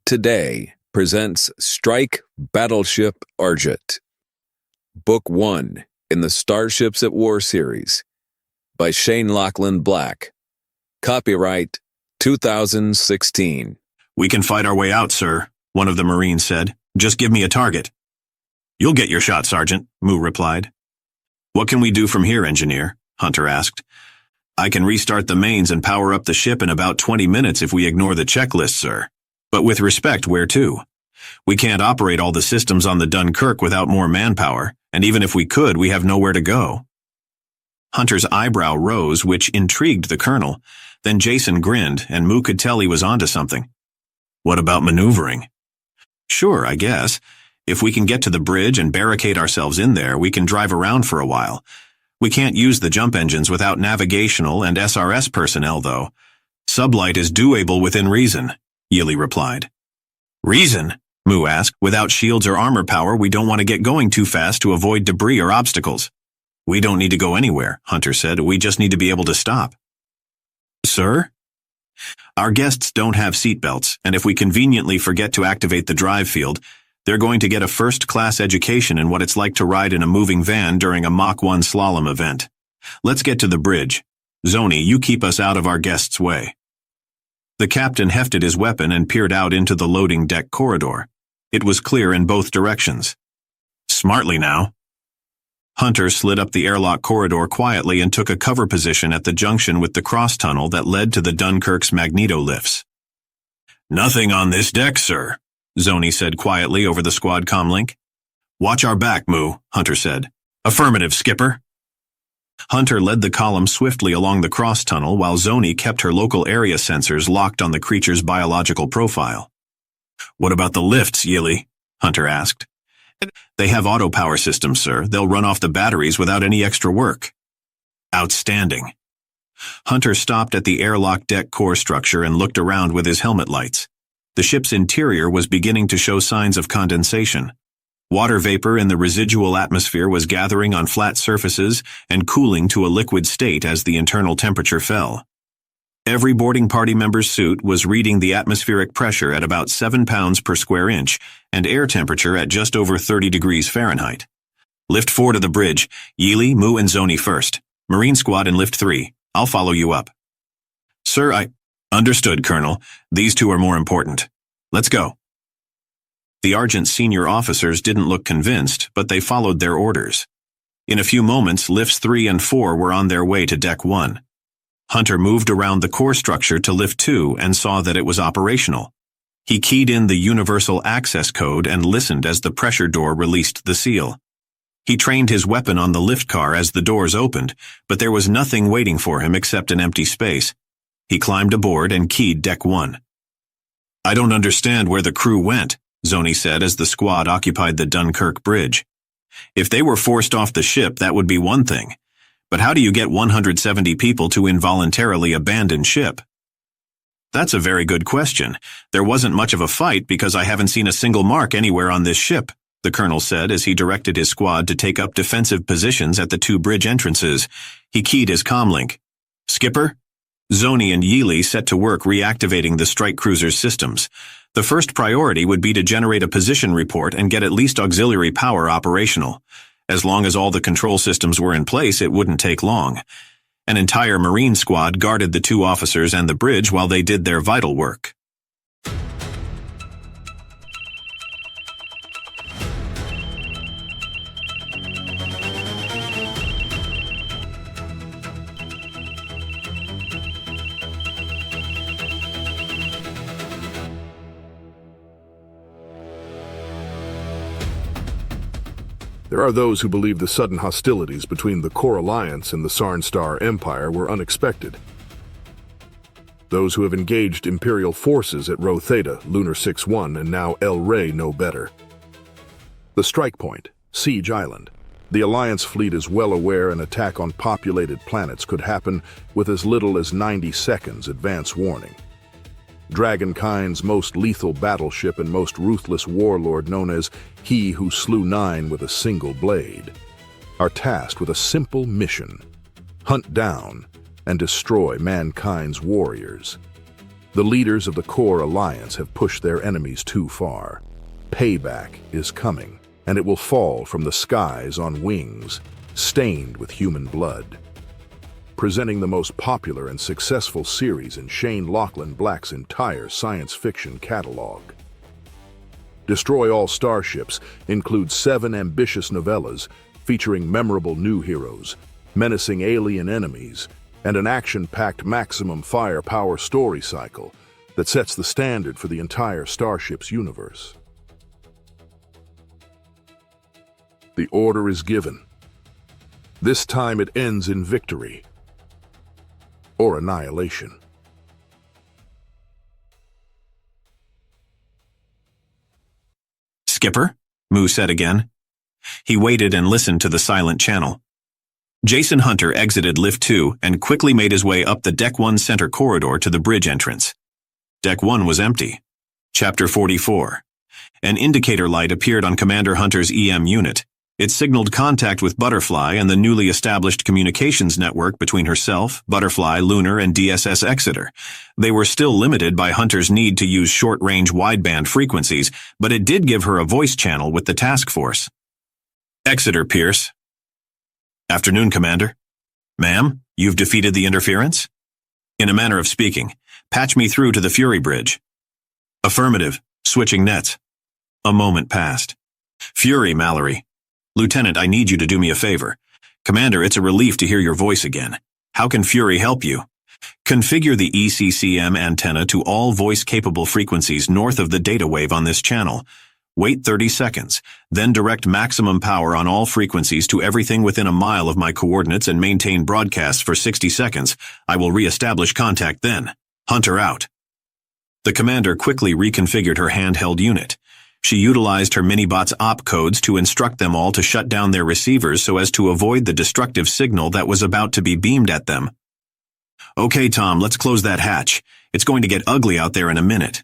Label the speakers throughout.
Speaker 1: Today presents Strike Battleship Argent, Book 1 in the Starships at War series, by Shane Lachlan Black. Copyright 2016.
Speaker 2: "We can fight our way out, sir," one of the Marines said. "Just give me a target." "You'll get your shot, Sergeant," Mu replied. "What can we do from here, Engineer?" Hunter asked. "I can restart the mains and power up the ship in about 20 minutes if we ignore the checklist, sir. But with respect, where to? We can't operate all the systems on the Dunkirk without more manpower, and even if we could, we have nowhere to go." Hunter's eyebrow rose, which intrigued the colonel. Then Jason grinned, and Mu could tell he was onto something. "What about maneuvering?" "Sure, I guess. If we can get to the bridge and barricade ourselves in there, we can drive around for a while. We can't use the jump engines without navigational and SRS personnel, though. Sublight is doable within reason," Yili replied. "Reason?" Mu asked. "Without shields or armor power, we don't want to get going too fast to avoid debris or obstacles." "We don't need to go anywhere," Hunter said. "We just need to be able to stop." "Sir?" "Our guests don't have seatbelts, and if we conveniently forget to activate the drive field, they're going to get a first-class education in what it's like to ride in a moving van during a Mach 1 slalom event. Let's get to the bridge. Zoni, you keep us out of our guests' way." The captain hefted his weapon and peered out into the loading deck corridor. It was clear in both directions. "Smartly now." Hunter slid up the airlock corridor quietly and took a cover position at the junction with the cross-tunnel that led to the Dunkirk's magneto-lifts. "Nothing on this deck, sir," Zoni said quietly over the squad comlink. "Watch our back, Mu," Hunter said. "Affirmative, Skipper." Hunter led the column swiftly along the cross-tunnel while Zoni kept her local area sensors locked on the creature's biological profile. "What about the lifts, Yili?" Hunter asked. "They have auto-power systems, sir. They'll run off the batteries without any extra work." "Outstanding." Hunter stopped at the airlock deck core structure and looked around with his helmet lights. The ship's interior was beginning to show signs of condensation. Water vapor in the residual atmosphere was gathering on flat surfaces and cooling to a liquid state as the internal temperature fell. Every boarding party member's suit was reading the atmospheric pressure at about 7 pounds per square inch and air temperature at just over 30 degrees Fahrenheit. "Lift 4 to the bridge. Yili, Mu, and Zoni first. Marine Squad in Lift 3. I'll follow you up." "Sir, I—" "Understood, Colonel. These two are more important. Let's go." The Argent senior officers didn't look convinced, but they followed their orders. In a few moments, lifts 3 and 4 were on their way to Deck 1. Hunter moved around the core structure to Lift 2 and saw that it was operational. He keyed in the universal access code and listened as the pressure door released the seal. He trained his weapon on the lift car as the doors opened, but there was nothing waiting for him except an empty space. He climbed aboard and keyed Deck 1. "I don't understand where the crew went," Zoni said as the squad occupied the Dunkirk bridge. "If they were forced off the ship, that would be one thing. But how do you get 170 people to involuntarily abandon ship?" "That's a very good question. There wasn't much of a fight because I haven't seen a single mark anywhere on this ship," the colonel said as he directed his squad to take up defensive positions at the 2 bridge entrances. He keyed his comlink. "Skipper?" Zoni and Yili set to work reactivating the strike cruiser's systems. The first priority would be to generate a position report and get at least auxiliary power operational. As long as all the control systems were in place, it wouldn't take long. An entire Marine squad guarded the 2 officers and the bridge while they did their vital work.
Speaker 3: There are those who believe the sudden hostilities between the Core Alliance and the Sarnstar Empire were unexpected. Those who have engaged Imperial forces at Rho Theta, Lunar 6-1, and now El Rey know better. The strike point, Siege Island. The Alliance fleet is well aware an attack on populated planets could happen with as little as 90 seconds advance warning. Dragonkind's most lethal battleship and most ruthless warlord, known as He Who Slew 9 with a Single Blade, are tasked with a simple mission: hunt down and destroy mankind's warriors. The leaders of the Core Alliance have pushed their enemies too far. Payback is coming, and it will fall from the skies on wings, stained with human blood. Presenting the most popular and successful series in Shane Lachlan Black's entire science fiction catalog. Destroy All Starships includes 7 ambitious novellas featuring memorable new heroes, menacing alien enemies, and an action-packed maximum firepower story cycle that sets the standard for the entire Starship's universe. The order is given. This time it ends in victory or annihilation.
Speaker 2: Skipper? Mu said again. He waited and listened to the silent channel. Jason Hunter exited Lift 2 and quickly made his way up the Deck 1 center corridor to the bridge entrance. Deck 1 was empty. Chapter 44. An indicator light appeared on Commander Hunter's EM unit. It signaled contact with Butterfly and the newly established communications network between herself, Butterfly, Lunar, and DSS Exeter. They were still limited by Hunter's need to use short-range wideband frequencies, but it did give her a voice channel with the task force. Exeter, Pierce. Afternoon, Commander. Ma'am, you've defeated the interference? In a manner of speaking, patch me through to the Fury Bridge. Affirmative. Switching nets. A moment passed. Fury, Mallory. Lieutenant, I need you to do me a favor. Commander, it's a relief to hear your voice again. How can Fury help you? Configure the ECCM antenna to all voice-capable frequencies north of the data wave on this channel. Wait 30 seconds, then direct maximum power on all frequencies to everything within a mile of my coordinates and maintain broadcasts for 60 seconds. I will re-establish contact then. Hunter out. The commander quickly reconfigured her handheld unit. She utilized her minibot's op codes to instruct them all to shut down their receivers so as to avoid the destructive signal that was about to be beamed at them. Okay, Tom, let's close that hatch. It's going to get ugly out there in a minute.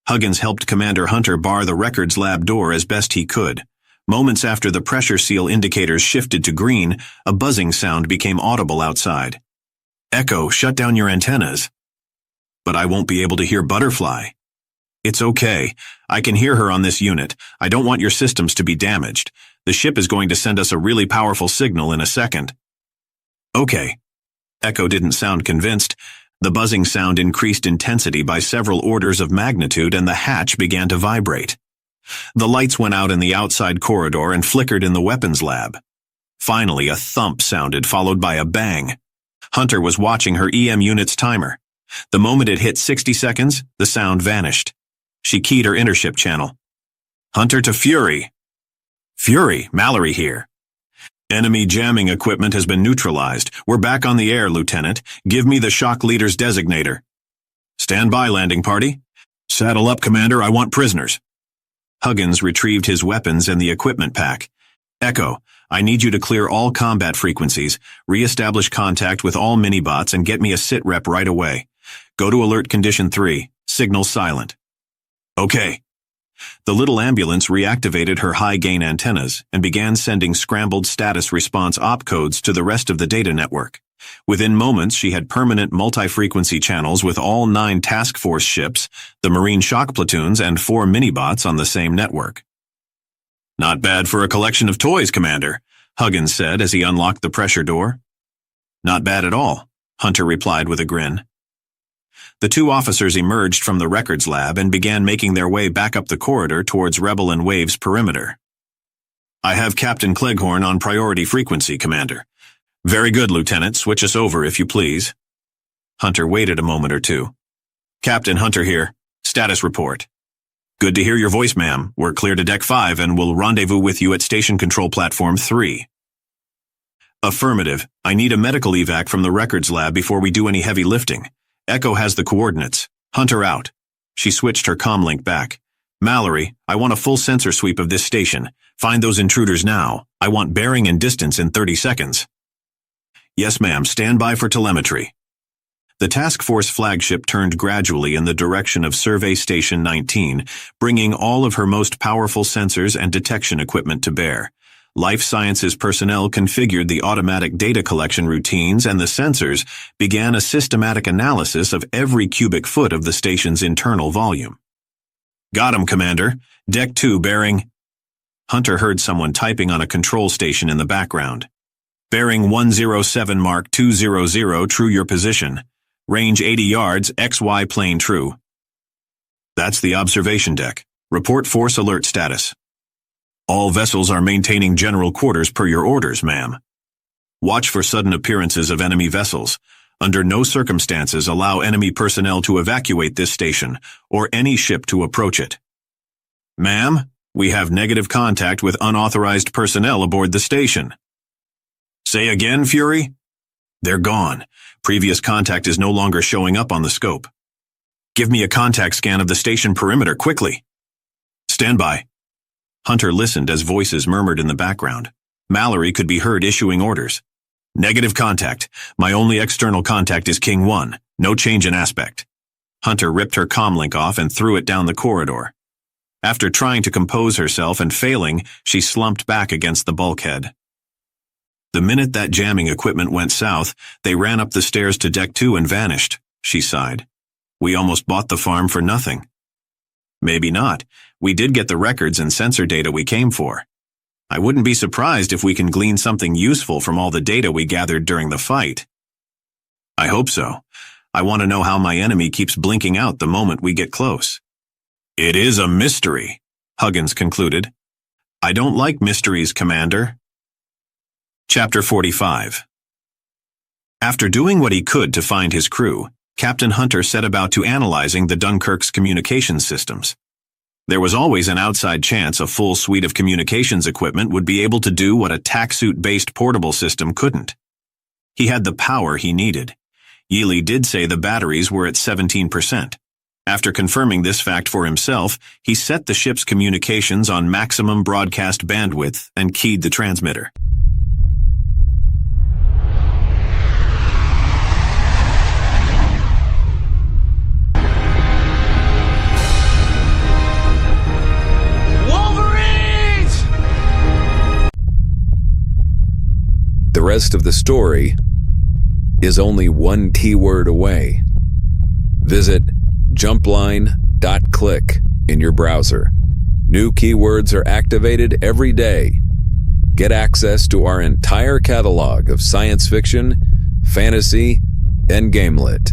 Speaker 2: Huggins helped Commander Hunter bar the records lab door as best he could. Moments after the pressure seal indicators shifted to green, a buzzing sound became audible outside. Echo, shut down your antennas. But I won't be able to hear Butterfly. It's okay. I can hear her on this unit. I don't want your systems to be damaged. The ship is going to send us a really powerful signal in a second. Okay. Echo didn't sound convinced. The buzzing sound increased intensity by several orders of magnitude and the hatch began to vibrate. The lights went out in the outside corridor and flickered in the weapons lab. Finally, a thump sounded, followed by a bang. Hunter was watching her EM unit's timer. The moment it hit 60 seconds, the sound vanished. She keyed her intership channel. Hunter to Fury. Fury, Mallory here. Enemy jamming equipment has been neutralized. We're back on the air, Lieutenant. Give me the shock leader's designator. Stand by, landing party. Saddle up, Commander. I want prisoners. Huggins retrieved his weapons and the equipment pack. Echo, I need you to clear all combat frequencies, re-establish contact with all minibots, and get me a sit rep right away. Go to alert condition 3. Signal silent. Okay. The little ambulance reactivated her high-gain antennas and began sending scrambled status response opcodes to the rest of the data network. Within moments, she had permanent multi-frequency channels with all 9 task force ships, the Marine shock platoons, and 4 minibots on the same network. Not bad for a collection of toys, Commander, Huggins said as he unlocked the pressure door. Not bad at all, Hunter replied with a grin. The 2 officers emerged from the records lab and began making their way back up the corridor towards Rebel and Wave's perimeter. I have Captain Cleghorn on priority frequency, Commander. Very good, Lieutenant. Switch us over, if you please. Hunter waited a moment or two. Captain Hunter here. Status report. Good to hear your voice, ma'am. We're clear to Deck 5 and will rendezvous with you at Station Control Platform 3. Affirmative. I need a medical evac from the records lab before we do any heavy lifting. Echo has the coordinates. Hunter out. She switched her comlink back. Mallory, I want a full sensor sweep of this station. Find those intruders now. I want bearing and distance in 30 seconds. Yes, ma'am. Stand by for telemetry. The task force flagship turned gradually in the direction of Survey Station 19, bringing all of her most powerful sensors and detection equipment to bear. life sciences personnel configured the automatic data collection routines, and the sensors began a systematic analysis of every cubic foot of the station's internal volume. "Got him, Commander. Deck 2 bearing—" Hunter heard someone typing on a control station in the background. "Bearing 107 Mark 200, true your position. Range 80 yards, XY plane true." "That's the observation deck. Report force alert status." "All vessels are maintaining general quarters per your orders, ma'am. Watch for sudden appearances of enemy vessels. Under no circumstances allow enemy personnel to evacuate this station or any ship to approach it." "Ma'am, we have negative contact with unauthorized personnel aboard the station." "Say again, Fury?" "They're gone. Previous contact is no longer showing up on the scope." "Give me a contact scan of the station perimeter quickly." "Stand by." Hunter listened as voices murmured in the background. Mallory could be heard issuing orders. "Negative contact. My only external contact is King 1. No change in aspect." Hunter ripped her comlink off and threw it down the corridor. After trying to compose herself and failing, she slumped back against the bulkhead. The minute that jamming equipment went south, they ran up the stairs to Deck 2 and vanished, she sighed. "We almost bought the farm for nothing." "Maybe not. We did get the records and sensor data we came for. I wouldn't be surprised if we can glean something useful from all the data we gathered during the fight." "I hope so. I want to know how my enemy keeps blinking out the moment we get close." "It is a mystery," Huggins concluded. "I don't like mysteries, Commander." Chapter 45. After doing what he could to find his crew, Captain Hunter set about to analyzing the Dunkirk's communications systems. There was always an outside chance a full suite of communications equipment would be able to do what a tack-suit-based portable system couldn't. He had the power he needed. Yealy did say the batteries were at 17%. After confirming this fact for himself, he set the ship's communications on maximum broadcast bandwidth and keyed the transmitter.
Speaker 1: The rest of the story is only one keyword away. Visit jumpline.click in your browser. New keywords are activated every day. Get access to our entire catalog of science fiction, fantasy, and gamelit.